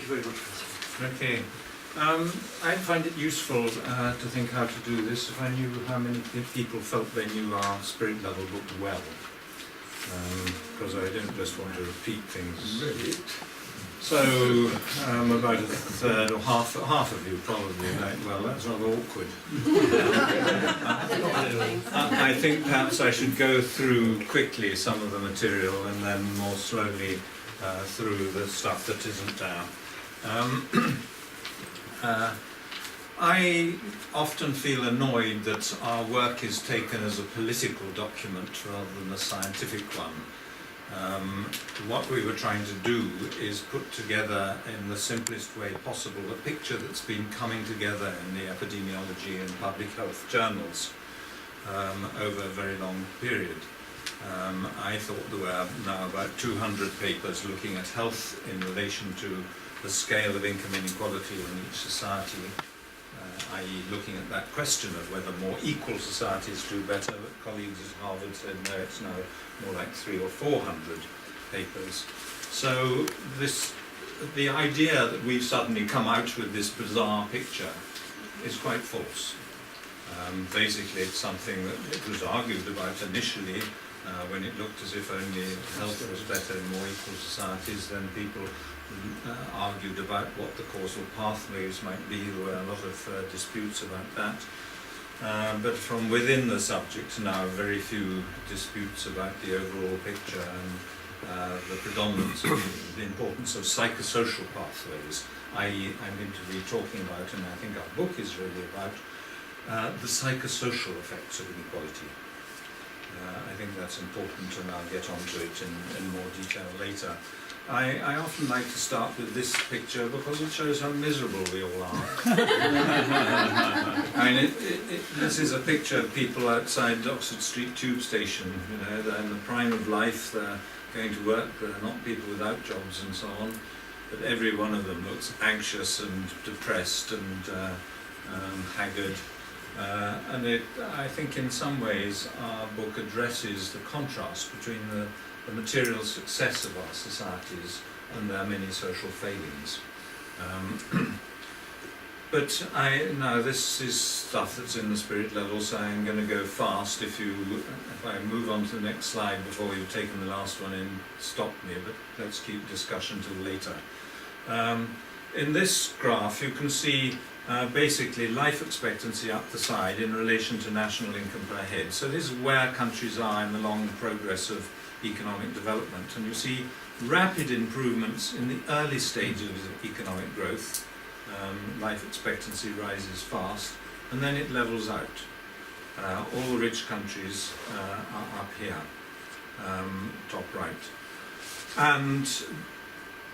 you very much, Professor. Okay. I find it useful to think how to do this if I knew how many people felt they knew our spirit level book well. Because I don't just want to repeat things. Really? So, about a third or half of you probably, like, well, that's rather awkward. I think perhaps I should go through quickly some of the material and then more slowly through the stuff that isn't there. I often feel annoyed that our work is taken as a political document rather than a scientific one. What we were trying to do is put together in the simplest way possible a picture that's been coming together in the epidemiology and public health journals over a very long period. I thought there were now about 200 papers looking at health in relation to the scale of income inequality in each society, i.e. looking at that question of whether more equal societies do better. But colleagues at Harvard said no, it's now more like 300 or 400 papers. So the idea that we've suddenly come out with this bizarre picture is quite false. Basically it's something that it was argued about initially when it looked as if only health was better in more equal societies. Then people argued about what the causal pathways might be. There were a lot of disputes about that. But from within the subject now, very few disputes about the overall picture and the predominance of the importance of psychosocial pathways, i.e. I'm going to be talking about, and I think our book is really about, the psychosocial effects of inequality. I think that's important, and I'll get onto it in more detail later. I often like to start with this picture because it shows how miserable we all are. I mean, this is a picture of people outside Oxford Street Tube Station. You know, they're in the prime of life, they're going to work, they're not people without jobs and so on. But every one of them looks anxious and depressed and haggard. And I think in some ways our book addresses the contrast between the material success of our societies and their many social failings. But now this is stuff that's in the spirit level, so I'm going to go fast. If I move on to the next slide before you've taken the last one in, stop me, but let's keep discussion till later. In this graph you can see basically life expectancy up the side in relation to national income per head. So this is where countries are in the long progress of economic development, and you see rapid improvements in the early stages of economic growth. Life expectancy rises fast, and then it levels out. All the rich countries are up here, top right. And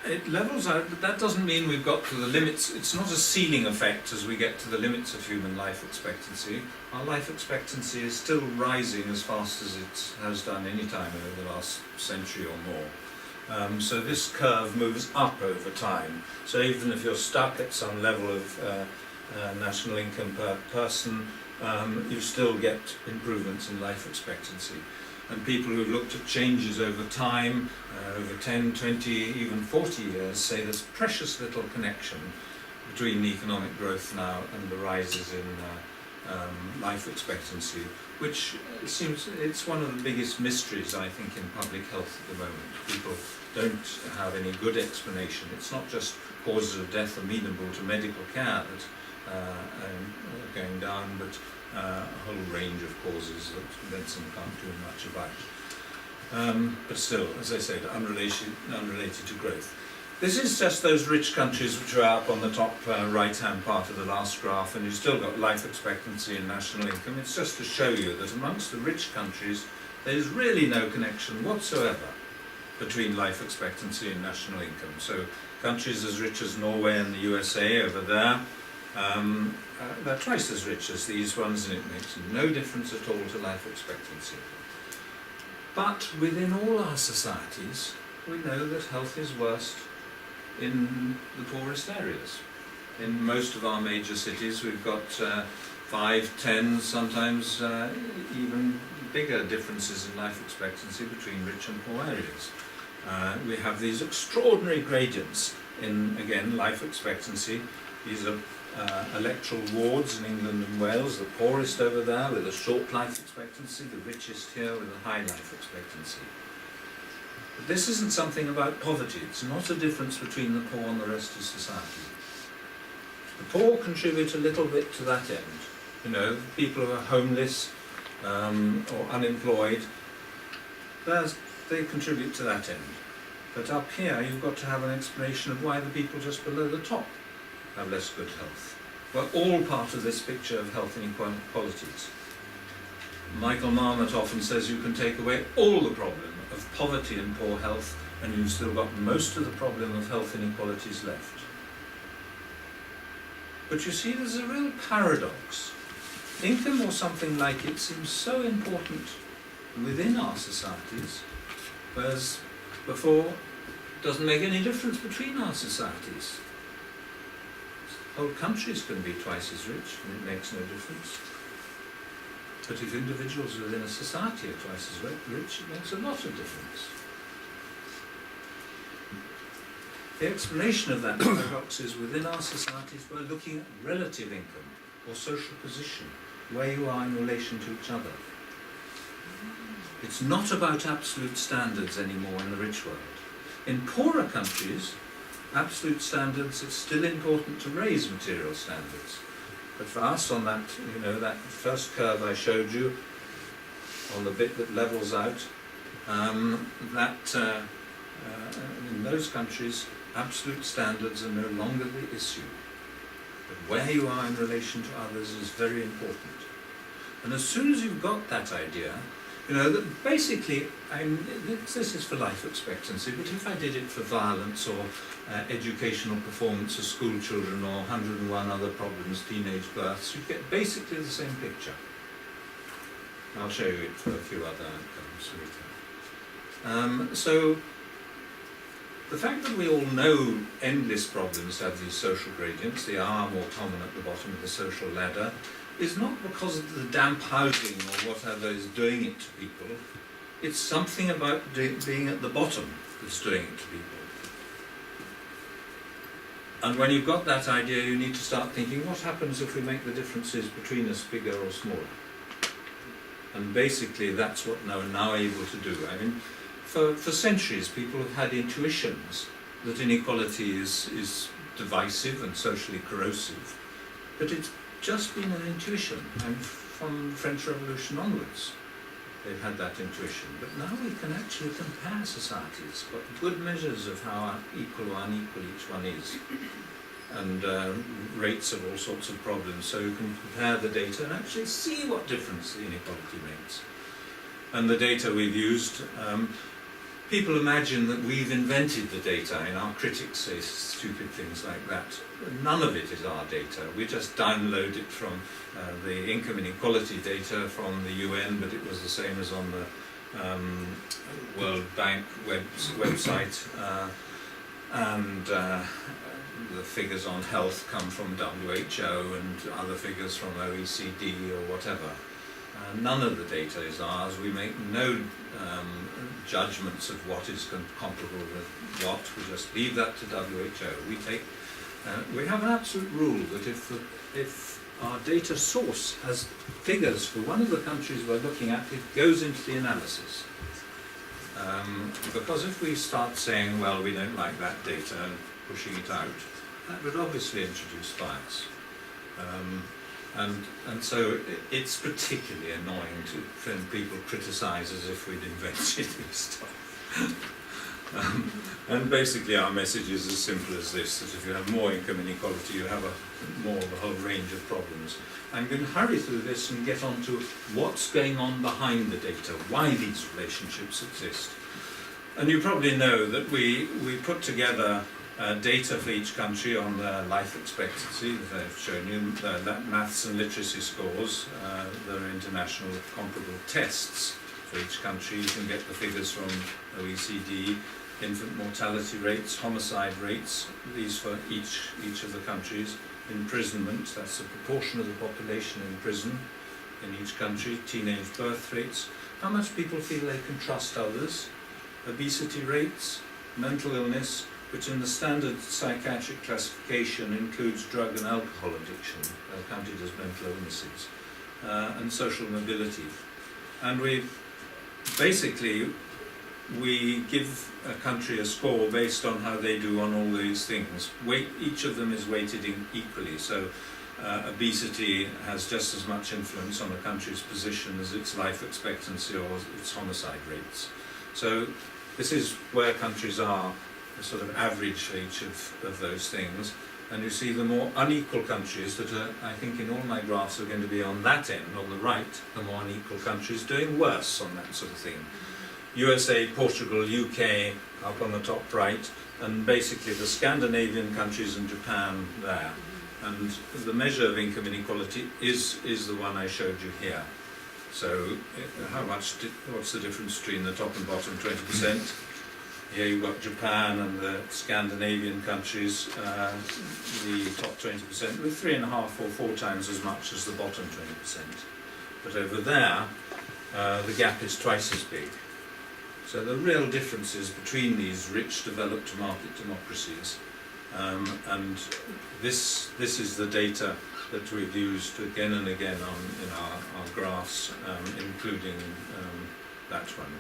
it levels out, but that doesn't mean we've got to the limits. It's not a ceiling effect as we get to the limits of human life expectancy. Our life expectancy is still rising as fast as it has done any time over the last century or more. So this curve moves up over time. So even if you're stuck at some level of national income per person, you still get improvements in life expectancy. And people who've looked at changes over time, over 10, 20, even 40 years, say there's precious little connection between the economic growth now and the rises in life expectancy, which seems it's one of the biggest mysteries, I think, in public health at the moment. People don't have any good explanation. It's not just causes of death amenable to medical care that are going down, but a whole range of causes that medicine can't do much about. But still, as I said, unrelated to growth. This is just those rich countries which are up on the top right-hand part of the last graph, and you've still got life expectancy and national income. It's just to show you that amongst the rich countries, there's really no connection whatsoever between life expectancy and national income. So countries as rich as Norway and the USA over there, they're twice as rich as these ones, and it makes no difference at all to life expectancy. But within all our societies, we know that health is worst in the poorest areas. In most of our major cities, we've got 5, 10, sometimes even bigger differences in life expectancy between rich and poor areas. We have these extraordinary gradients in, again, life expectancy. These are electoral wards in England and Wales, the poorest over there with a short life expectancy, the richest here with a high life expectancy. But this isn't something about poverty. It's not a difference between the poor and the rest of society. The poor contribute a little bit to that end. You know, people who are homeless or unemployed, they contribute to that end. But up here, you've got to have an explanation of why the people just below the top have less good health. We're all part of this picture of health inequalities. Michael Marmot often says you can take away all the problem of poverty and poor health, and you've still got most of the problem of health inequalities left. But you see, there's a real paradox. Income or something like it seems so important within our societies, whereas before it doesn't make any difference between our societies. Whole countries can be twice as rich and it makes no difference. But if individuals within a society are twice as rich, it makes a lot of difference. The explanation of that paradox is within our societies we're looking at relative income or social position, where you are in relation to each other. It's not about absolute standards anymore in the rich world. In poorer countries, absolute standards, it's still important to raise material standards. But for us on that, that first curve I showed you, on the bit that levels out, in those countries, absolute standards are no longer the issue. But where you are in relation to others is very important. And as soon as you've got that idea, that basically, this is for life expectancy, but if I did it for violence or educational performance of school children or 101 other problems, teenage births, you get basically the same picture. I'll show you it for a few other outcomes later. So, the fact that we all know endless problems have these social gradients, they are more common at the bottom of the social ladder, is not because of the damp housing or whatever is doing it to people. It's something about being at the bottom that's doing it to people. And when you've got that idea, you need to start thinking, what happens if we make the differences between us bigger or smaller? And basically that's what we're now able to do. I mean, for centuries people have had intuitions that inequality is divisive and socially corrosive. But it's just been an intuition, and from the French Revolution onwards they've had that intuition. But now we can actually compare societies, got good measures of how equal or unequal each one is, and rates of all sorts of problems, so you can compare the data and actually see what difference the inequality makes. And the data we've used, people imagine that we've invented the data, and our critics say stupid things like that. None of it is our data. We just download it from the income inequality data from the UN, but it was the same as on the World Bank website. And the figures on health come from WHO and other figures from OECD or whatever. None of the data is ours. We make no judgments of what is comparable with what. We just leave that to WHO. We have an absolute rule that if our data source has figures for one of the countries we're looking at, it goes into the analysis. Because if we start saying, well, we don't like that data and pushing it out, that would obviously introduce bias. And so it's particularly annoying when people criticise as if we'd invented this stuff. And basically our message is as simple as this, that if you have more income inequality, you have more of a whole range of problems. I'm going to hurry through this and get on to what's going on behind the data, why these relationships exist. And you probably know that we put together data for each country on their life expectancy that I've shown you, maths and literacy scores. There are international comparable tests for each country. You can get the figures from OECD, infant mortality rates, homicide rates, these for each of the countries. Imprisonment, that's the proportion of the population in prison in each country. Teenage birth rates, how much people feel they can trust others. Obesity rates, mental illness, which in the standard psychiatric classification includes drug and alcohol addiction, counted as mental illnesses, and social mobility. And we give a country a score based on how they do on all these things. Each of them is weighted equally, so obesity has just as much influence on a country's position as its life expectancy or its homicide rates. So this is where countries are, the sort of average for each of those things. And you see the more unequal countries that are, I think in all my graphs, are going to be on that end, on the right, the more unequal countries doing worse on that sort of thing. USA, Portugal, UK up on the top right, and basically the Scandinavian countries and Japan there. And the measure of income inequality is the one I showed you here. So what's the difference between the top and bottom? 20%. Here you've got Japan and the Scandinavian countries, the top 20%, with 3.5 or 4 times as much as the bottom 20%. But over there, the gap is twice as big. So the real differences between these rich, developed market democracies, and this is the data that we've used again and again in our graphs, including that one.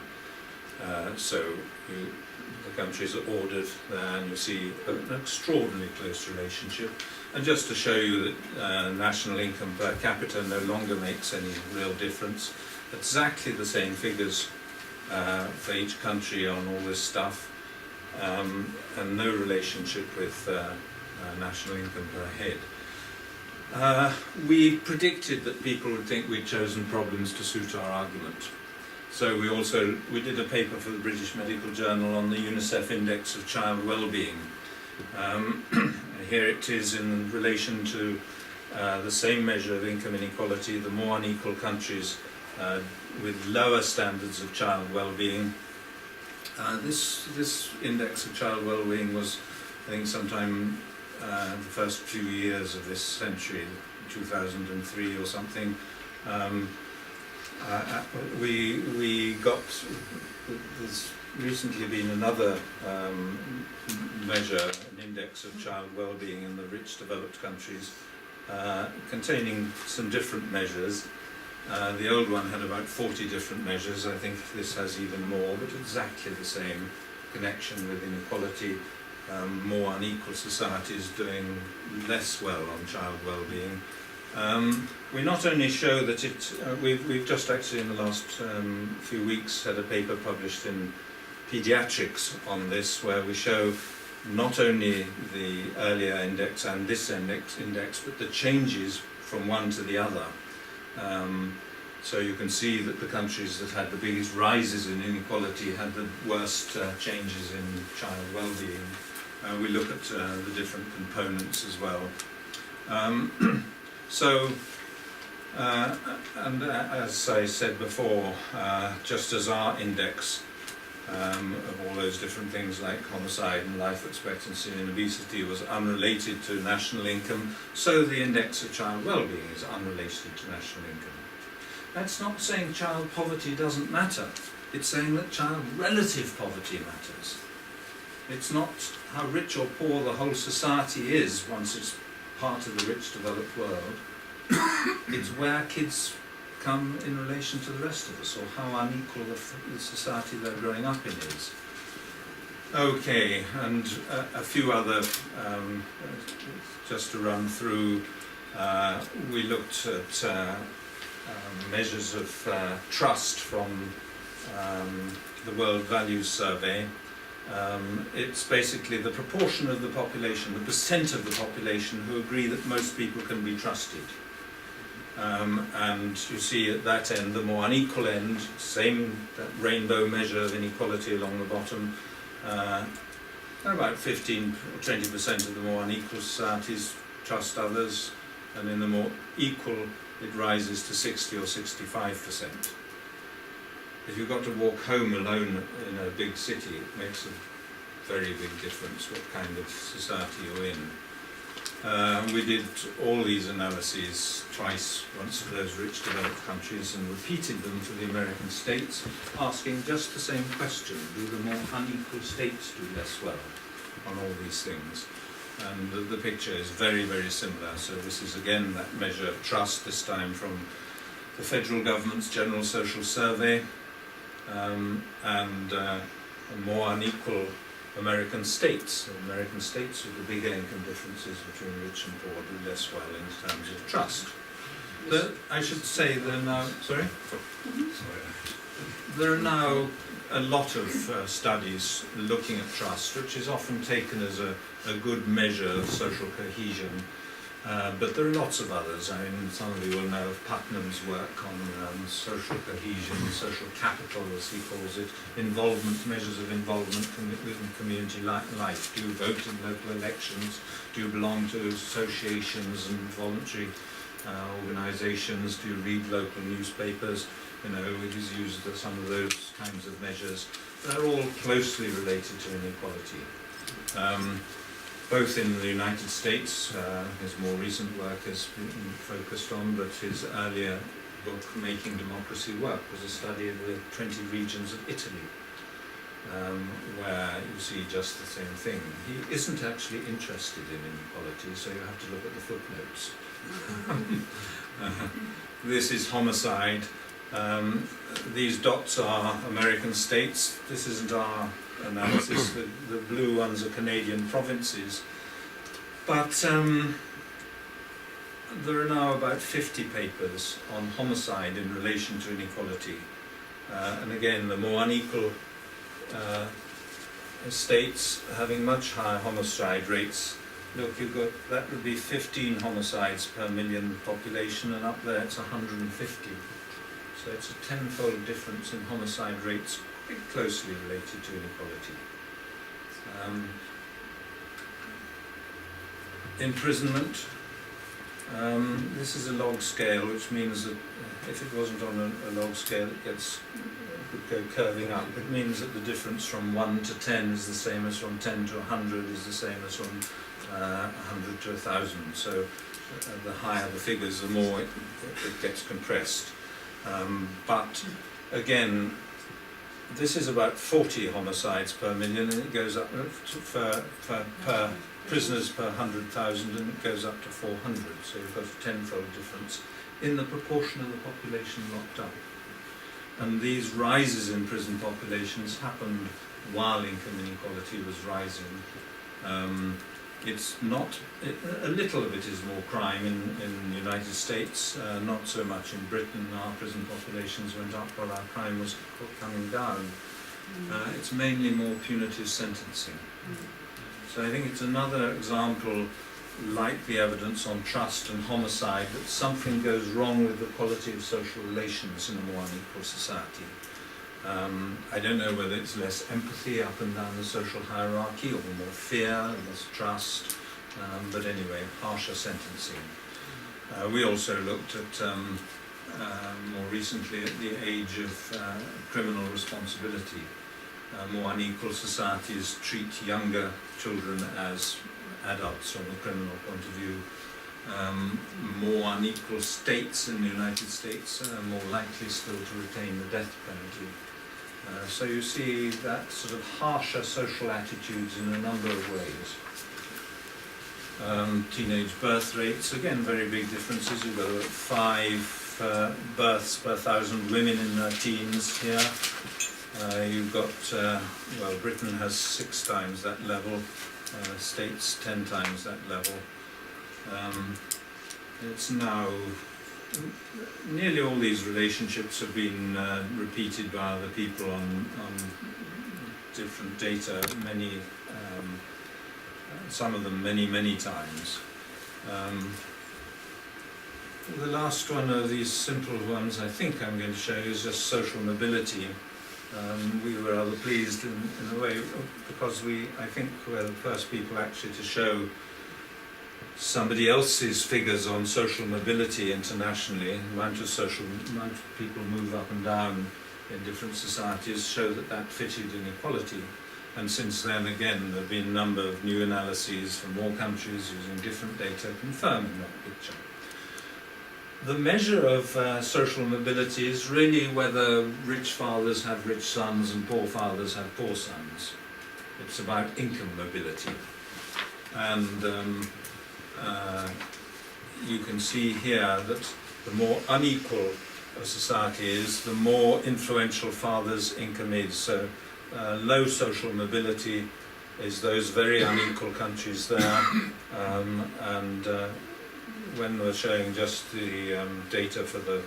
The countries are ordered there, and you see an extraordinarily close relationship. And just to show you that national income per capita no longer makes any real difference, exactly the same figures for each country on all this stuff, and no relationship with national income per head. We predicted that people would think we'd chosen problems to suit our argument. So we did a paper for the British Medical Journal on the UNICEF Index of Child Wellbeing. Here it is in relation to the same measure of income inequality, the more unequal countries with lower standards of child well-being. This index of child well-being was, I think, sometime the first few years of this century, 2003 or something. There's recently been another measure, an index of child well-being in the rich developed countries, containing some different measures. The old one had about 40 different measures. I think this has even more, but exactly the same connection with inequality. More unequal societies doing less well on child well-being. We not only show that we've just actually in the last few weeks had a paper published in Pediatrics on this, where we show not only the earlier index and this index, but the changes from one to the other. So you can see that the countries that had the biggest rises in inequality had the worst changes in child well-being. We look at the different components as well. And as I said before, just as our index of all those different things like homicide and life expectancy and obesity was unrelated to national income, so the index of child well-being is unrelated to national income. That's not saying child poverty doesn't matter. It's saying that child relative poverty matters. It's not how rich or poor the whole society is once it's part of the rich developed world. It's where kids come in relation to the rest of us, or how unequal the society they're growing up in is. Okay, and a few other, just to run through, we looked at measures of trust from the World Values Survey. It's basically the proportion of the population, the percent of the population who agree that most people can be trusted. And you see at that end, the more unequal end, that rainbow measure of inequality along the bottom, about 15 or 20% of the more unequal societies trust others, and in the more equal it rises to 60 or 65%. If you've got to walk home alone in a big city, it makes a very big difference what kind of society you're in. We did all these analyses twice, once for those rich developed countries and repeated them for the American states, asking just the same question: do the more unequal states do less well? on all these things. And the picture is very, very similar. So this is again that measure of trust, this time from the federal government's General Social Survey, and more unequal American states. American states with the big income differences between rich and poor do less well in terms of trust. I should say there are now, sorry? There are now a lot of studies looking at trust, which is often taken as a good measure of social cohesion. But there are lots of others. I mean, some of you will know of Putnam's work on social cohesion, social capital, as he calls it, involvement, measures of involvement within community life. Do you vote in local elections? Do you belong to associations and voluntary organisations? Do you read local newspapers? You know, he's used some of those kinds of measures. They're all closely related to inequality. Both in the United States, his more recent work has been focused on, but his earlier book, Making Democracy Work, was a study of the 20 regions of Italy, where you see just the same thing. He isn't actually interested in inequality, so you have to look at the footnotes. This is homicide. These dots are American states. This isn't our analysis. The blue ones are Canadian provinces. But there are now about 50 papers on homicide in relation to inequality. And again, the more unequal states having much higher homicide rates. Look, you've got, that would be 15 homicides per million population, and up there it's 150. So it's a tenfold difference in homicide rates, pretty closely related to inequality. Imprisonment. This is a log scale, which means that if it wasn't on a log scale, it would go curving up. It means that the difference from 1 to 10 is the same as from 10 to 100 is the same as from 100 to 1,000. So the higher the figures, the more it gets compressed. But again, this is about 40 homicides per million, and it goes up per prisoners per 100,000, and it goes up to 400. So you've got a tenfold difference in the proportion of the population locked up. And these rises in prison populations happened while income inequality was rising. It's not, a little of it is more crime in the United States, not so much in Britain. Our prison populations went up while our crime was coming down. It's mainly more punitive sentencing. So I think it's another example, like the evidence on trust and homicide, that something goes wrong with the quality of social relations in a more unequal society. I don't know whether it's less empathy up and down the social hierarchy, or more fear, less trust, but anyway, harsher sentencing. We also looked at, more recently, at the age of criminal responsibility. More unequal societies treat younger children as adults from a criminal point of view. More unequal states in the United States are more likely still to retain the death penalty. So you see that sort of harsher social attitudes in a number of ways. Teenage birth rates, again, very big differences. You've got 5 births per 1,000 women in their teens here. You've got, well, Britain has 6 times that level, states 10 times that level. It's now, nearly all these relationships have been repeated by other people on different data, many, some of them many times. The last one of these simple ones I think I'm going to show you is just social mobility. We were rather pleased in a way, because I think we're the first people actually to show somebody else's figures on social mobility internationally. The amount of people move up and down in different societies show that fitted inequality. And since then, again, there have been a number of new analyses from more countries using different data confirming that picture. The measure of social mobility is really whether rich fathers have rich sons and poor fathers have poor sons. It's about income mobility. And you can see here that the more unequal a society is, the more influential father's income is. So low social mobility is those very unequal countries there. When we're showing just the data for the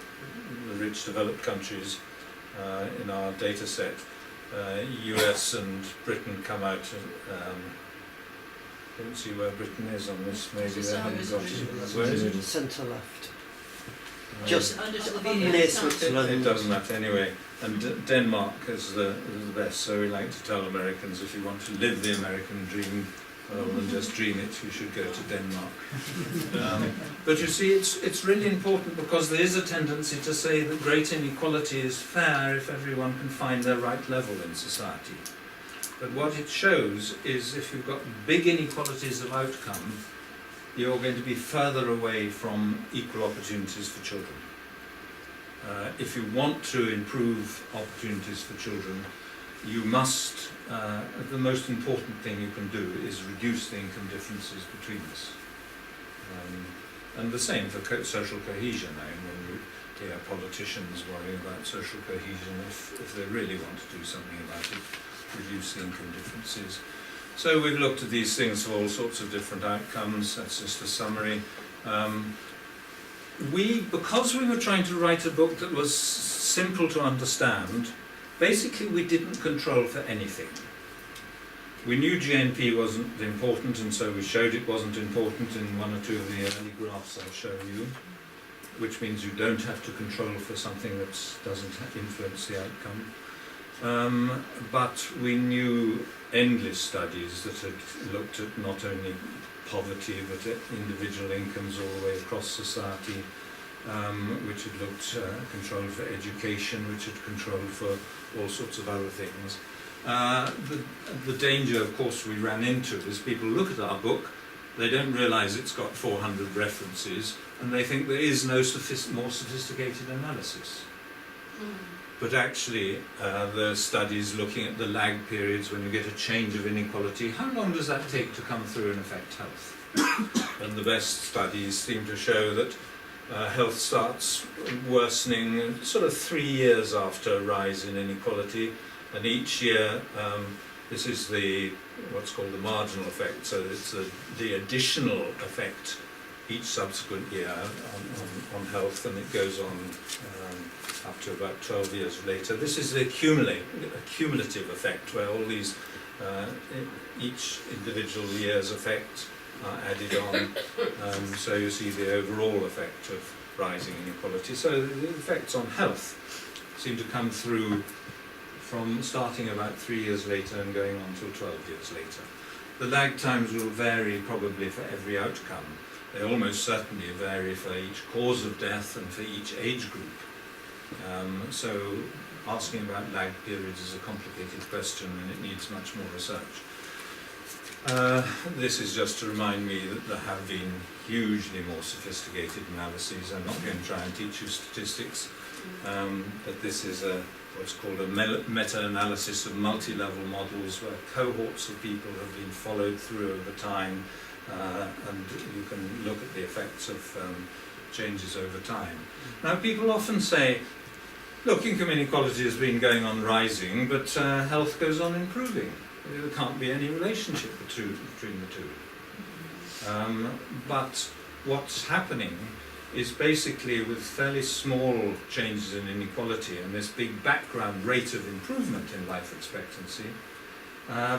rich developed countries in our data set, US and Britain come out. Don't see where Britain is on this. Maybe they haven't got it. Where is it? Centre left. Just Under Slovenia. near Switzerland. It doesn't matter anyway. And Denmark is the best. So we like to tell Americans, if you want to live the American dream rather than just dream it, you should go to Denmark. But you see, it's really important, because there is a tendency to say that great inequality is fair if everyone can find their right level in society. But what it shows is, if you've got big inequalities of outcome, you're going to be further away from equal opportunities for children. If you want to improve opportunities for children, you must, the most important thing you can do is reduce the income differences between us. And the same for social cohesion. I mean, when you hear politicians worrying about social cohesion, if they really want to do something about it, reduce the income differences. So we've looked at these things for all sorts of different outcomes. That's just a summary. Because we were trying to write a book that was simple to understand, basically we didn't control for anything. We knew GNP wasn't important, and so we showed it wasn't important in one or two of the early graphs I've shown you, which means you don't have to control for something that doesn't influence the outcome. But we knew endless studies that had looked at not only poverty but at individual incomes all the way across society, which had looked controlled for education, which had controlled for all sorts of other things. The danger, of course, we ran into is people look at our book, they don't realise it's got 400 references, and they think there is no more sophisticated analysis. But actually, the studies looking at the lag periods when you get a change of inequality, how long does that take to come through and affect health? And the best studies seem to show that health starts worsening sort of 3 years after a rise in inequality, and each year, this is what's called the marginal effect, so it's the additional effect each subsequent year on health, and it goes on up to about 12 years later. This is the cumulative effect, where all these, each individual year's effect are added on, so you see the overall effect of rising inequality. So the effects on health seem to come through from starting about 3 years later and going on till 12 years later. The lag times will vary probably for every outcome. They almost certainly vary for each cause of death and for each age group. So asking about lag periods is a complicated question, and it needs much more research. This is just to remind me that there have been hugely more sophisticated analyses. I'm not going to try and teach you statistics, but this is what's called a meta-analysis of multi-level models, where cohorts of people have been followed through over time, and you can look at the effects of changes over time. Now, people often say, look, income inequality has been going on rising, but health goes on improving. There can't be any relationship between the two. But what's happening is basically, with fairly small changes in inequality and this big background rate of improvement in life expectancy,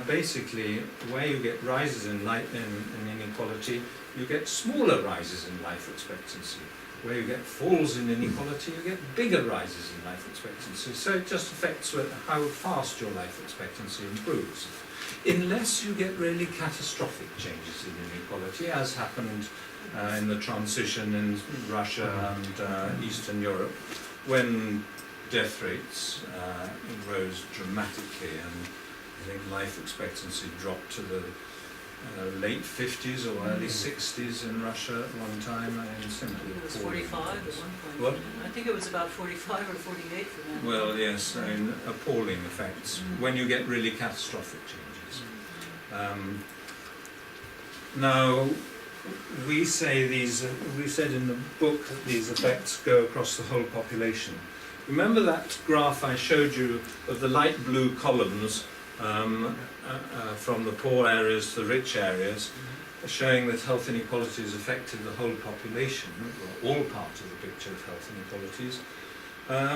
basically where you get rises in inequality, you get smaller rises in life expectancy. Where you get falls in inequality, you get bigger rises in life expectancy. So it just affects how fast your life expectancy improves. Unless you get really catastrophic changes in inequality, as happened in the transition in Russia and Eastern Europe, when death rates rose dramatically, and I think life expectancy dropped to the late 50s or early 60s in Russia at one time. I think it was 45 at one point. What? I think it was about 45 or 48 for them. Well, yes, I mean, appalling effects when you get really catastrophic changes. Now, we say we said in the book that these effects go across the whole population. Remember that graph I showed you of the light blue columns from the poor areas to the rich areas, showing that health inequalities affected the whole population, or all parts of the picture of health inequalities.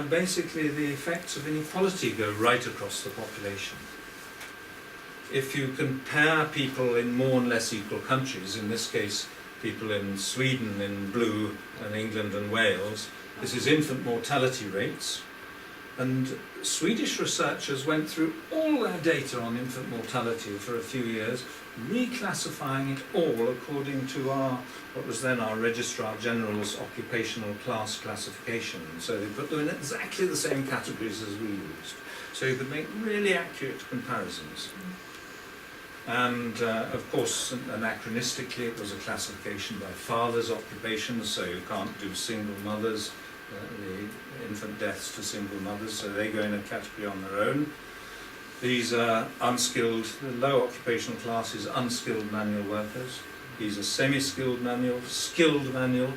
Basically, the effects of inequality go right across the population. If you compare people in more and less equal countries, in this case people in Sweden in blue and England and Wales, this is infant mortality rates, and Swedish researchers went through all their data on infant mortality for a few years, reclassifying it all according to what was then our Registrar General's occupational class classification. So they put them in exactly the same categories as we used, so you could make really accurate comparisons. And of course, anachronistically, it was a classification by father's occupations, so you can't do single mothers, the infant deaths to single mothers, so they go in a category on their own. These are unskilled, the low occupational class is unskilled manual workers. These are semi-skilled manual, skilled manual,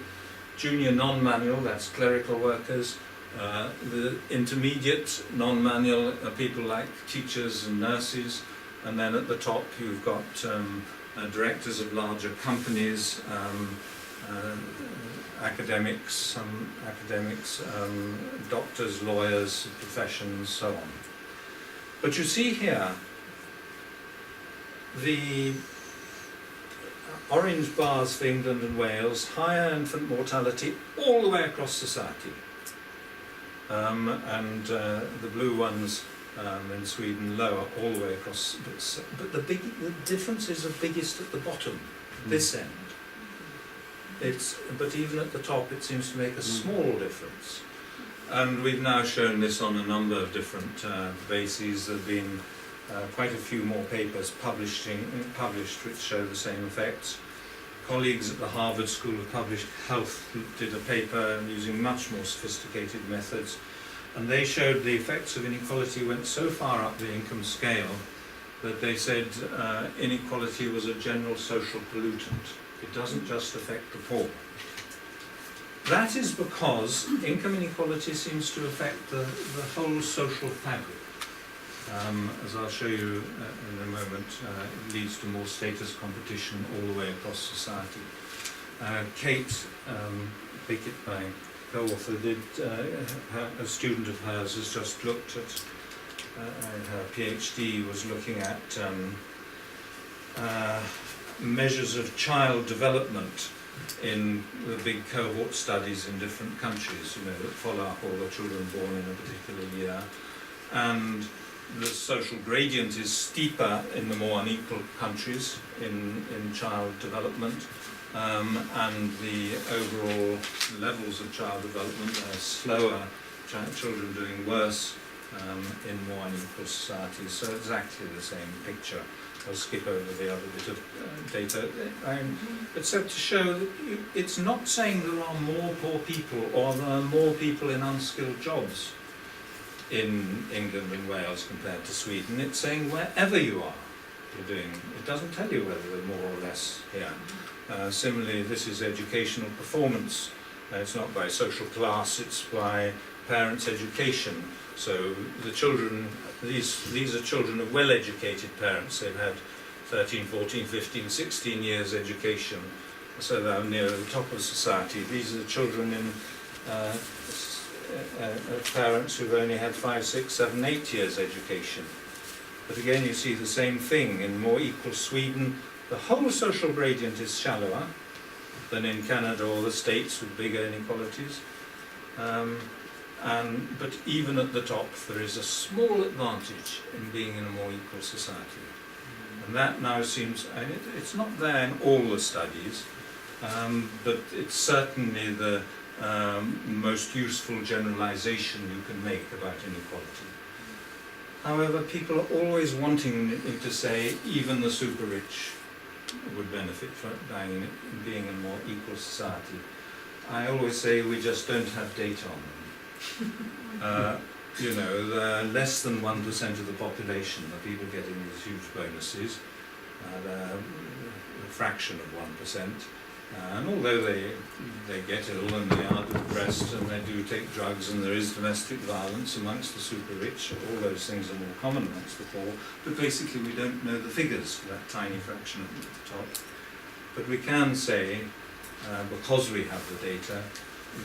junior non-manual, that's clerical workers. The intermediate non-manual are people like teachers and nurses. And then at the top you've got directors of larger companies, academics, doctors, lawyers, professions, so on. But you see here, the orange bars for England and Wales, higher infant mortality all the way across society. And the blue ones in Sweden lower all the way across, but the differences are biggest at the bottom, this end. But even at the top it seems to make a small difference. And we've now shown this on a number of different bases. There have been quite a few more papers published which show the same effects. Colleagues at the Harvard School of Public Health did a paper using much more sophisticated methods, and they showed the effects of inequality went so far up the income scale that they said inequality was a general social pollutant. It doesn't just affect the poor. That is because income inequality seems to affect the whole social fabric. As I'll show you in a moment, it leads to more status competition all the way across society. Kate Pickett, my co-author, a student of hers has just looked at, her PhD was looking at measures of child development in the big cohort studies in different countries, that follow up all the children born in a particular year. And the social gradient is steeper in the more unequal countries in child development, and the overall levels of child development are slower, children doing worse in more unequal societies. So exactly the same picture. I'll skip over the other bit of data. But so to show that it's not saying there are more poor people or there are more people in unskilled jobs in England and Wales compared to Sweden. It's saying wherever you are, you're doing. It doesn't tell you whether there are more or less here. Similarly, this is educational performance. It's not by social class, it's by parents' education. So the children, these are children of well-educated parents. They've had 13, 14, 15, 16 years education, so they're near the top of society. These are the children in parents who've only had 5, 6, 7, 8 years education. But again, you see the same thing. In more equal Sweden, the whole social gradient is shallower than in Canada or the States with bigger inequalities. But even at the top, there is a small advantage in being in a more equal society. And that now seems, and it's not there in all the studies, but it's certainly the most useful generalization you can make about inequality. However, people are always wanting to say even the super rich would benefit from being in a more equal society. I always say we just don't have data on them. They're less than 1% of the population, the people getting these huge bonuses. a fraction of 1%. And although they get ill and they are depressed and they do take drugs and there is domestic violence amongst the super rich, all those things are more common amongst the poor, but basically we don't know the figures for that tiny fraction at the top. But we can say, because we have the data,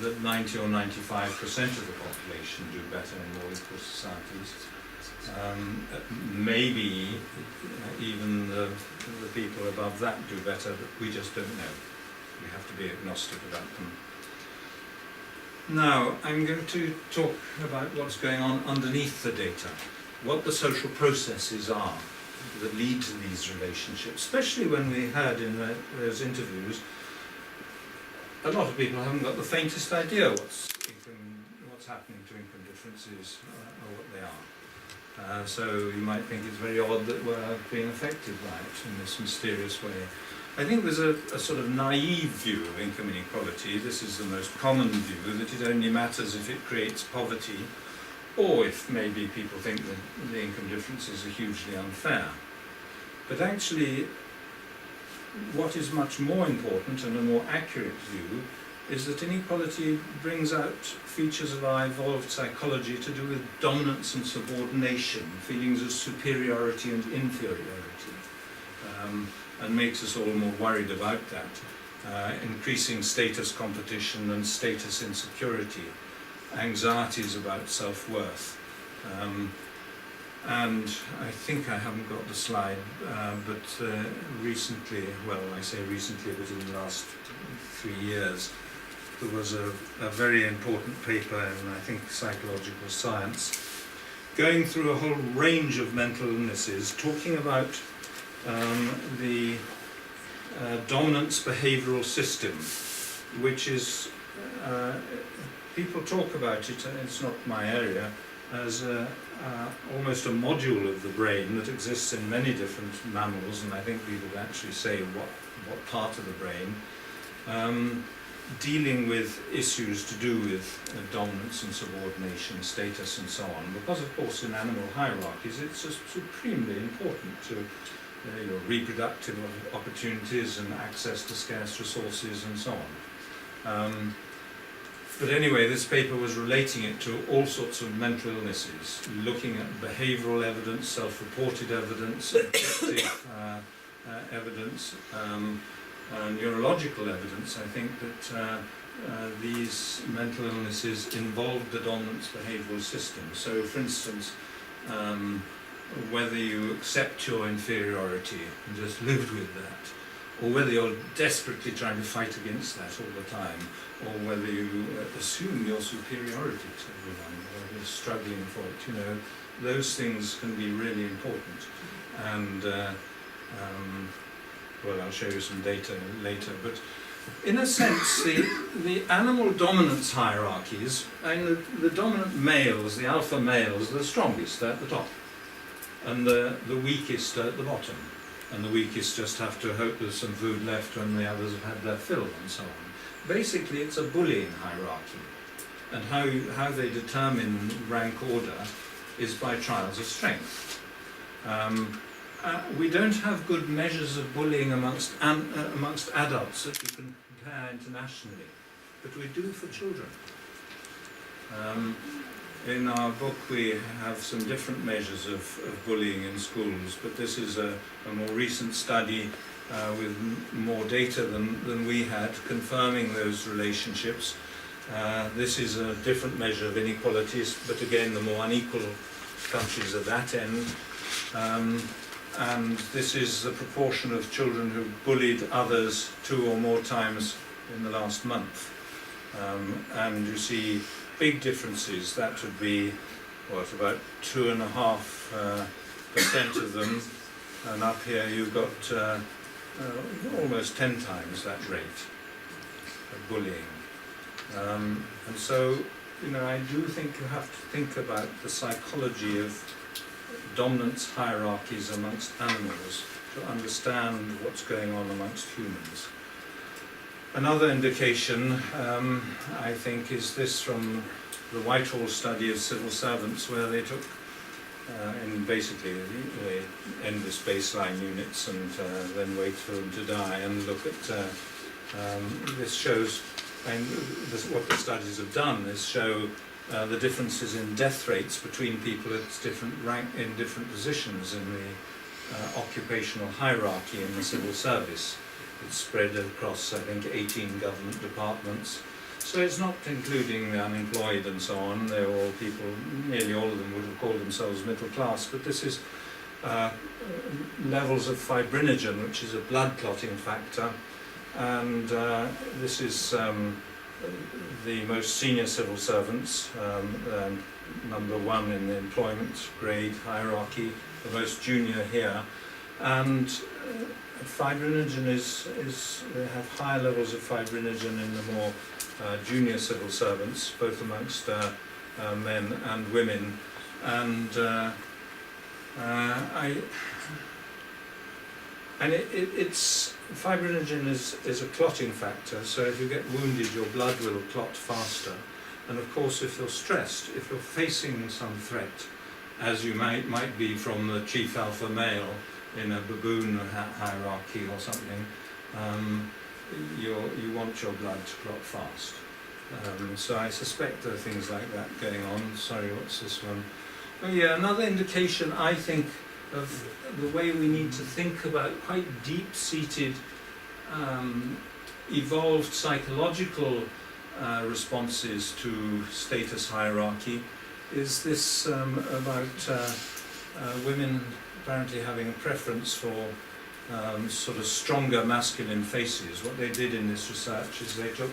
that 90 or 95% of the population do better in more equal societies. Maybe even the people above that do better, but we just don't know. We have to be agnostic about them. Now, I'm going to talk about what's going on underneath the data, what the social processes are that lead to these relationships, especially when we heard in those interviews, a lot of people haven't got the faintest idea what's happening to income differences or what they are. So you might think it's very odd that we're being affected by it in this mysterious way. I think there's a sort of naive view of income inequality. This is the most common view, that it only matters if it creates poverty, or if maybe people think that the income differences are hugely unfair. But actually, what is much more important and a more accurate view is that inequality brings out features of our evolved psychology to do with dominance and subordination, feelings of superiority and inferiority, and makes us all more worried about that. Increasing status competition and status insecurity, anxieties about self-worth. And I think I haven't got the slide, but recently, well, I say recently, but in the last 3 years, there was a very important paper in, I think, psychological science, going through a whole range of mental illnesses, talking about the dominance behavioural system, which is, people talk about it, it's not my area, as almost a module of the brain that exists in many different mammals, and I think we would actually say what part of the brain, dealing with issues to do with dominance and subordination, status and so on, because of course in animal hierarchies it's just supremely important to your reproductive opportunities and access to scarce resources and so on. But anyway, this paper was relating it to all sorts of mental illnesses, looking at behavioural evidence, self-reported evidence, objective evidence, neurological evidence. I think that these mental illnesses involve the dominance behavioural system. So, for instance, whether you accept your inferiority and just live with that, or whether you're desperately trying to fight against that all the time, or whether you assume your superiority to everyone, or you're struggling for it, you know, those things can be really important. And well, I'll show you some data later, but in a sense, the animal dominance hierarchies, and the dominant males, the alpha males, are the strongest, they're at the top, and the weakest are at the bottom, and the weakest just have to hope there's some food left when the others have had their fill, and so on. Basically, it's a bullying hierarchy, and how they determine rank order is by trials of strength. We don't have good measures of bullying amongst adults that you can compare internationally, but we do for children. In our book we have some different measures of bullying in schools, but this is a more recent study with more data than we had, confirming those relationships. This is a different measure of inequalities, but again the more unequal countries at that end. And this is the proportion of children who bullied others 2 or more times in the last month. And you see big differences. That would be, what, about 2.5% of them. And up here you've got almost 10 times that rate of bullying. And so, you know, I do think you have to think about the psychology of dominance hierarchies amongst animals to understand what's going on amongst humans. Another indication, I think, is this from the Whitehall study of civil servants, where they took in basically they endless baseline units and then wait for them to die, and look at this shows, and what the studies have done is show the differences in death rates between people at different in different positions in the occupational hierarchy in the civil service. It's spread across, I think, 18 government departments. So it's not including the unemployed and so on. They're all people, nearly all of them would have called themselves middle class, but this is levels of fibrinogen, which is a blood clotting factor, and this is the most senior civil servants, number one in the employment grade hierarchy, the most junior here, and fibrinogen is they have higher levels of fibrinogen in the more junior civil servants, both amongst men and women, and it's fibrinogen is a clotting factor. So if you get wounded, your blood will clot faster, and of course, if you're stressed, if you're facing some threat, as you might be from the chief alpha male in a baboon hierarchy or something, you want your blood to clot fast. So I suspect there are things like that going on. Sorry, what's this one? Oh yeah, another indication, I think, of the way we need to think about quite deep-seated, evolved psychological responses to status hierarchy is this about women apparently having a preference for sort of stronger masculine faces. What they did in this research is they took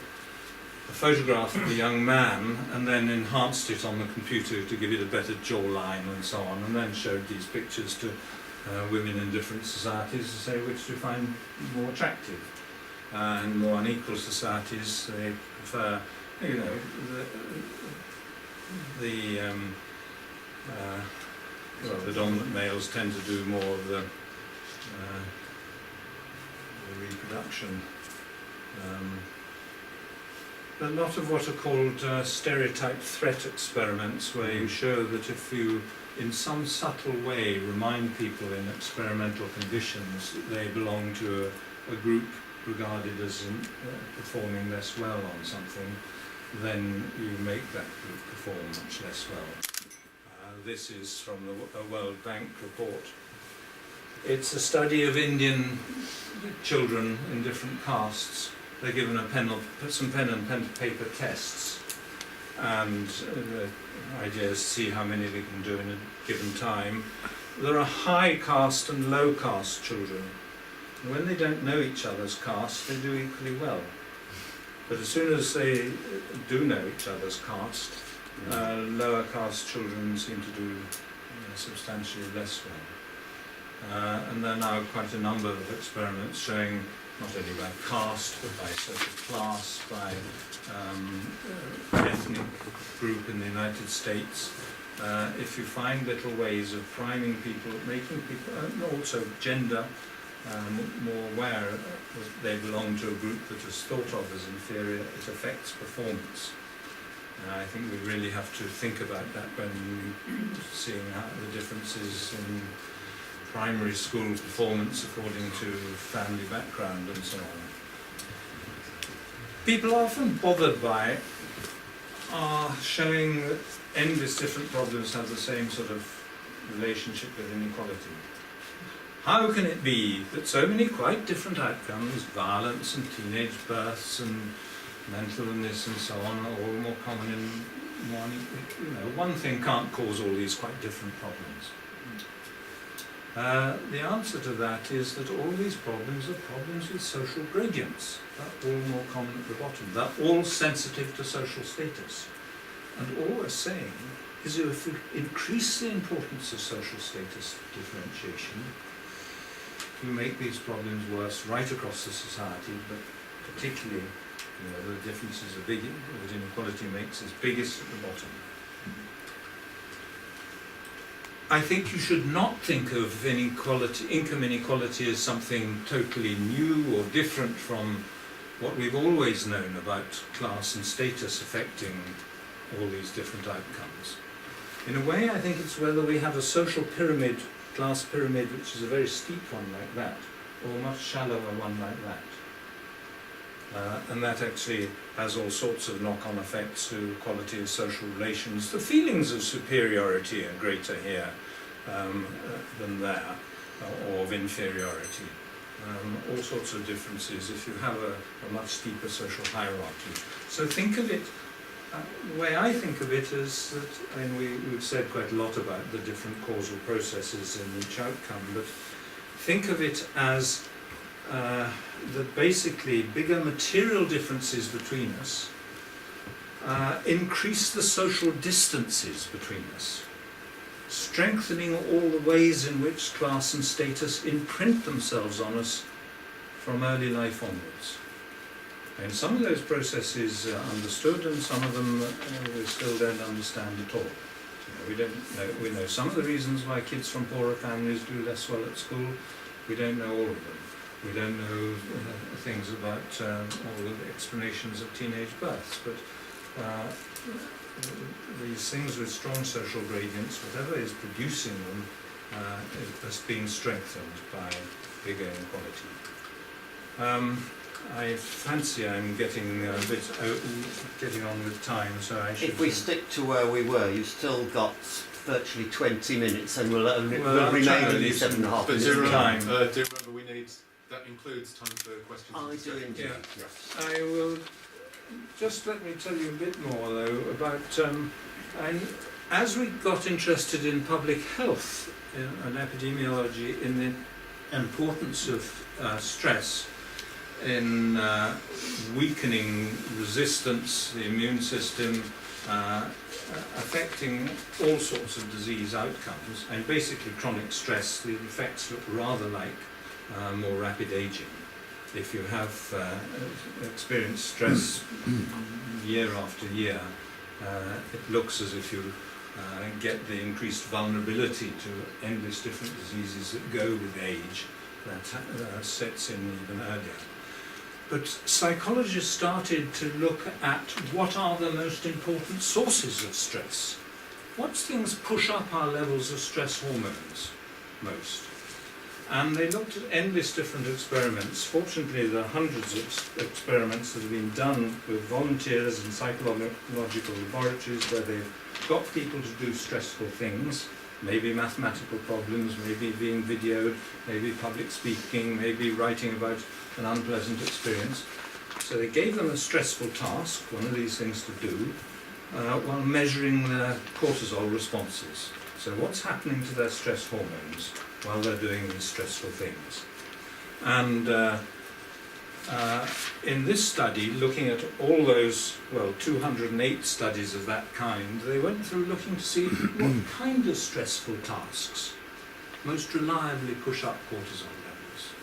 a photograph of the young man and then enhanced it on the computer to give it a better jawline and so on, and then showed these pictures to women in different societies to say which do you find more attractive. In more unequal societies, they prefer, you know, the dominant males tend to do more of the reproduction. A lot of what are called stereotype threat experiments, where you show that if you, in some subtle way, remind people in experimental conditions that they belong to a group regarded as performing less well on something, then you make that group perform much less well. This is from a World Bank report. It's a study of Indian children in different castes. They're given some pen and paper tests, and the idea is to see how many they can do in a given time. There are high caste and low caste children. And when they don't know each other's caste, they do equally well. But as soon as they do know each other's caste, lower caste children seem to do substantially less well. And there are now quite a number of experiments showing not only by caste, but by social class, by ethnic group in the United States. If you find little ways of priming people, making people, and also gender, more aware that they belong to a group that is thought of as inferior, it affects performance. I think we really have to think about that when seeing how the differences in primary school performance according to family background and so on. People often bothered by it are showing that endless different problems have the same sort of relationship with inequality. How can it be that so many quite different outcomes, violence and teenage births and mental illness and so on, are all more common in one, one thing can't cause all these quite different problems. The answer to that is that all these problems are problems with social gradients. They're all more common at the bottom. They're all sensitive to social status. And all we're saying is that if we increase the importance of social status differentiation, we make these problems worse right across the society, but particularly the differences that inequality makes is biggest at the bottom. I think you should not think of income inequality as something totally new or different from what we've always known about class and status affecting all these different outcomes. In a way, I think it's whether we have a social pyramid, class pyramid, which is a very steep one like that, or a much shallower one like that. And that actually has all sorts of knock-on effects to quality of social relations. The feelings of superiority are greater here than there, or of inferiority. All sorts of differences if you have a much steeper social hierarchy. So think of it, the way I think of it is that, I mean, we've said quite a lot about the different causal processes in each outcome, but think of it as that basically bigger material differences between us increase the social distances between us, strengthening all the ways in which class and status imprint themselves on us from early life onwards. And some of those processes are understood, and some of them we still don't understand at all. We know some of the reasons why kids from poorer families do less well at school. We don't know all of them. We don't know things about all the explanations of teenage births, but these things with strong social gradients, whatever is producing them, is being strengthened by bigger inequality. I fancy I'm getting a bit getting on with time, so I should... If we stick to where we were, you've still got virtually 20 minutes, and we'll remain only 7.5 But minutes. do time. remember, we need, that includes time for questions. I and do discussion. indeed. Yeah. Yes. I will just let me tell you a bit more though about as we got interested in public health and epidemiology, in the importance of stress in weakening resistance, the immune system, affecting all sorts of disease outcomes, and basically chronic stress, the effects look rather like more rapid aging. If you have experienced stress year after year, it looks as if you get the increased vulnerability to endless different diseases that go with age that sets in even earlier. But psychologists started to look at what are the most important sources of stress. What things push up our levels of stress hormones most? And they looked at endless different experiments. Fortunately, there are hundreds of experiments that have been done with volunteers in psychological laboratories where they've got people to do stressful things, maybe mathematical problems, maybe being videoed, maybe public speaking, maybe writing about an unpleasant experience. So they gave them a stressful task, one of these things to do, while measuring their cortisol responses. So what's happening to their stress hormones while they're doing these stressful things? And in this study, looking at all those, 208 studies of that kind, they went through looking to see what kind of stressful tasks most reliably push up cortisol levels.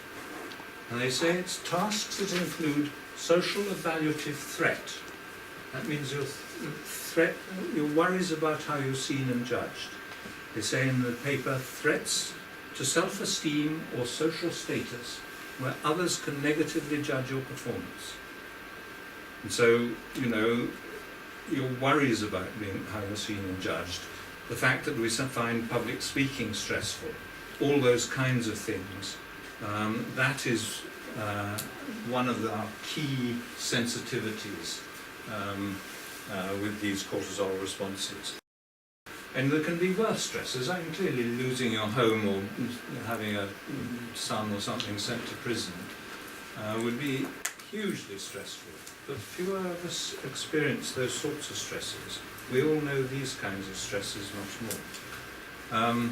And they say it's tasks that include social evaluative threat. That means your worries about how you're seen and judged. They say in the paper, threats to self-esteem or social status where others can negatively judge your performance. And so, your worries about how you're seen and judged, the fact that we find public speaking stressful, all those kinds of things, that is one of our key sensitivities with these cortisol responses. And there can be worse stresses. I mean, clearly losing your home or having a son or something sent to prison would be hugely stressful. But fewer of us experience those sorts of stresses. We all know these kinds of stresses much more.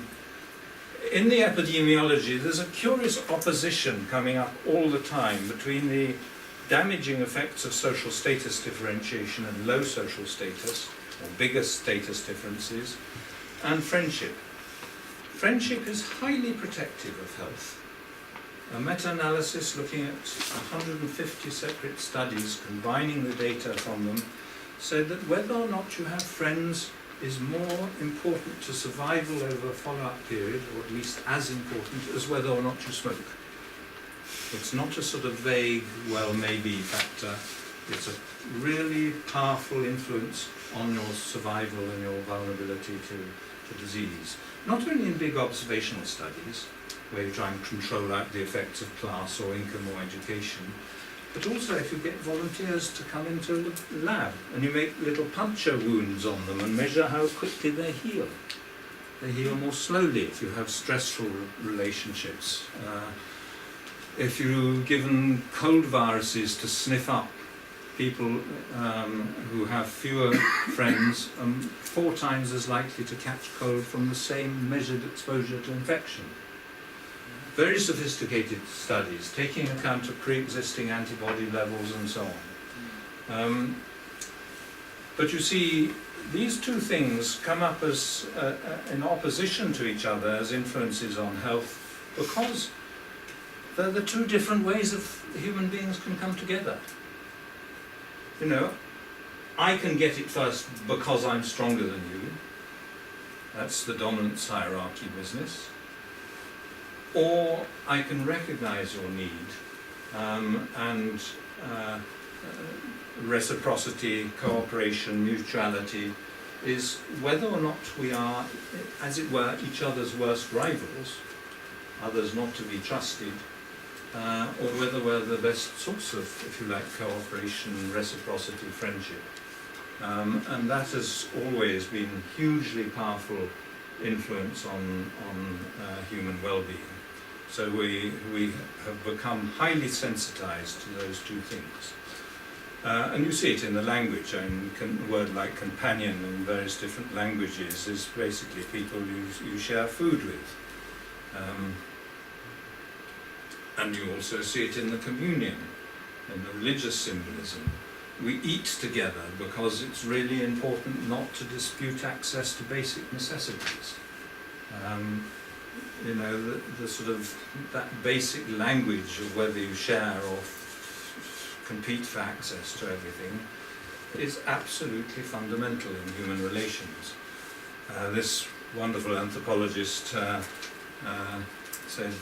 In the epidemiology, there's a curious opposition coming up all the time between the damaging effects of social status differentiation and low social status, or bigger status differences, and friendship. Friendship is highly protective of health. A meta-analysis looking at 150 separate studies, combining the data from them, said that whether or not you have friends is more important to survival over a follow-up period, or at least as important as whether or not you smoke. It's not a sort of vague, well, maybe factor. It's a really powerful influence on your survival and your vulnerability to disease. Not only in big observational studies, where you try and control out the effects of class or income or education, but also if you get volunteers to come into a lab and you make little puncture wounds on them and measure how quickly they heal. They heal more slowly if you have stressful relationships. If you've given cold viruses to sniff up, people who have fewer friends are 4 times as likely to catch cold from the same measured exposure to infection. Very sophisticated studies, taking account of pre-existing antibody levels and so on. But you see, these two things come up as in opposition to each other as influences on health, because they're the two different ways of human beings can come together. You know, I can get it first because I'm stronger than you. That's the dominance hierarchy business. Or I can recognize your need and reciprocity, cooperation, mutuality is whether or not we are, as it were, each other's worst rivals, others not to be trusted, or whether we're the best source of, if you like, cooperation, reciprocity, friendship. And that has always been hugely powerful influence on human well-being. So we have become highly sensitized to those two things. And you see it in the language. I mean, a word like companion in various different languages is basically people you share food with. And you also see it in the communion, in the religious symbolism. We eat together because it's really important not to dispute access to basic necessities. You know, the sort of that basic language of whether you share or compete for access to everything is absolutely fundamental in human relations. This wonderful anthropologist said,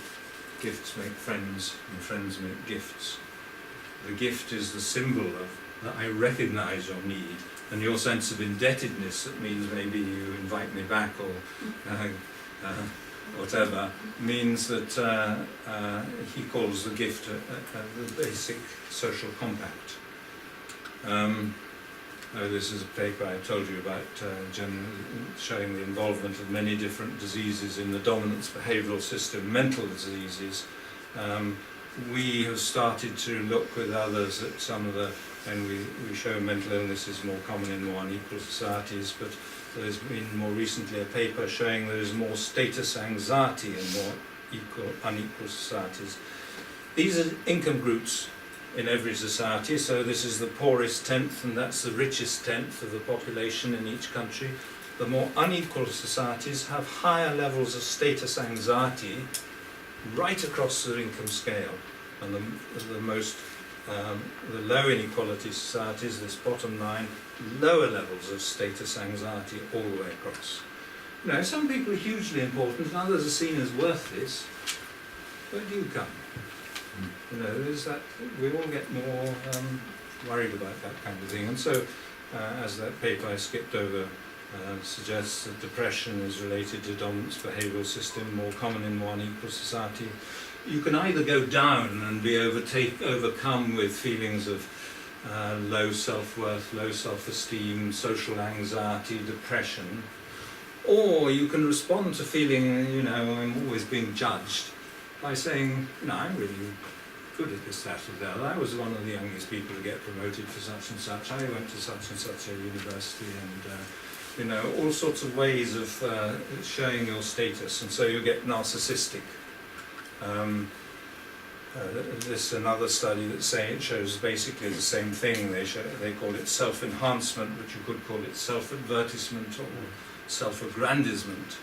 gifts make friends and friends make gifts. The gift is the symbol of that I recognize your need and your sense of indebtedness. That means maybe you invite me back or whatever, means that he calls the gift the basic social compact. This is a paper I told you about showing the involvement of many different diseases in the dominance behavioural system, mental diseases. We have started to look with others at some of the, and we show mental illness is more common in more unequal societies, but there's been more recently a paper showing there is more status anxiety in more unequal societies. These are income groups in every society, so this is the poorest tenth and that's the richest tenth of the population in each country. The more unequal societies have higher levels of status anxiety right across the income scale, and the low inequality societies, this bottom line, lower levels of status anxiety all the way across. You know, some people are hugely important and others are seen as worthless. Where do you come? You know, there's that, we all get more worried about that kind of thing. And so, as that paper I skipped over suggests, that depression is related to dominance behavioural system, more common in more unequal society. You can either go down and be overcome with feelings of low self-worth, low self-esteem, social anxiety, depression, or you can respond to feeling, you know, I'm always being judged, by saying, no, I'm really good at this, that, or the other. I was one of the youngest people to get promoted for such and such. I went to such and such a university, and you know, all sorts of ways of showing your status, and so you get narcissistic. This another study that shows basically the same thing. They call it self-enhancement, but you could call it self-advertisement or self-aggrandizement.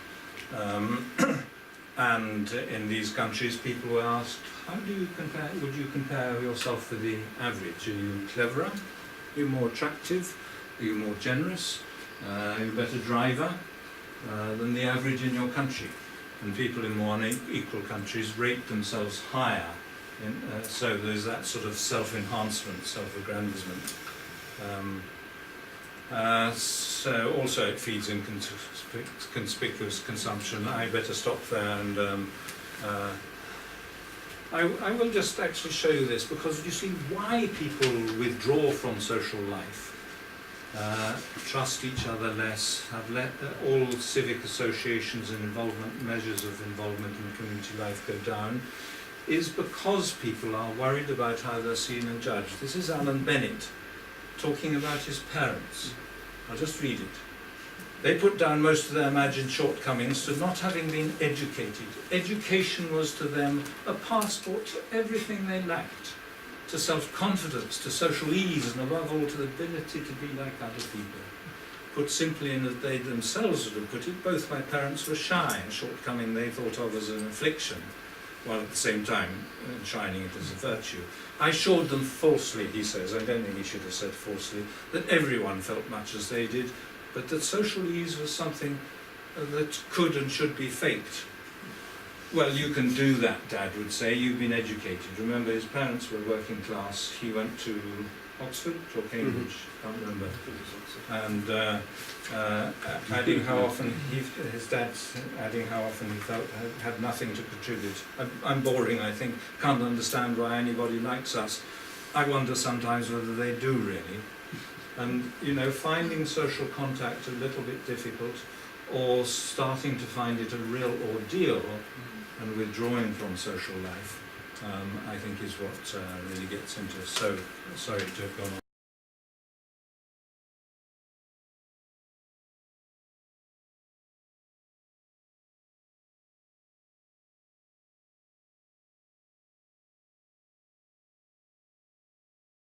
And in these countries, people were asked, how do you compare? Would you compare yourself with the average? Are you cleverer? Are you more attractive? Are you more generous? Are you a better driver than the average in your country? And people in more unequal countries rate themselves higher So there's that sort of self-enhancement, self-aggrandizement. So also it feeds in conspicuous consumption. I better stop there, and I will just actually show you this, because you see why people withdraw from social life, trust each other less, have let all civic associations and measures of involvement in community life go down, is because people are worried about how they're seen and judged. This is Alan Bennett talking about his parents. I'll just read it. They put down most of their imagined shortcomings to not having been educated. Education was to them a passport to everything they lacked, to self-confidence, to social ease, and above all to the ability to be like other people. Put simply, and as they themselves would have put it, both my parents were shy, a shortcoming they thought of as an affliction, while at the same time enshrining it as a virtue. I assured them falsely, he says, I don't think he should have said falsely, that everyone felt much as they did, but that social ease was something that could and should be faked. Well, you can do that, Dad would say. You've been educated. Remember, his parents were working class. He went to Oxford or Cambridge, can't remember. And adding how often his dad adding how often he felt had nothing to contribute. I'm boring, I think. Can't understand why anybody likes us. I wonder sometimes whether they do really. And you know, finding social contact a little bit difficult, or starting to find it a real ordeal, and withdrawing from social life, I think is what really gets into. So sorry to have gone on.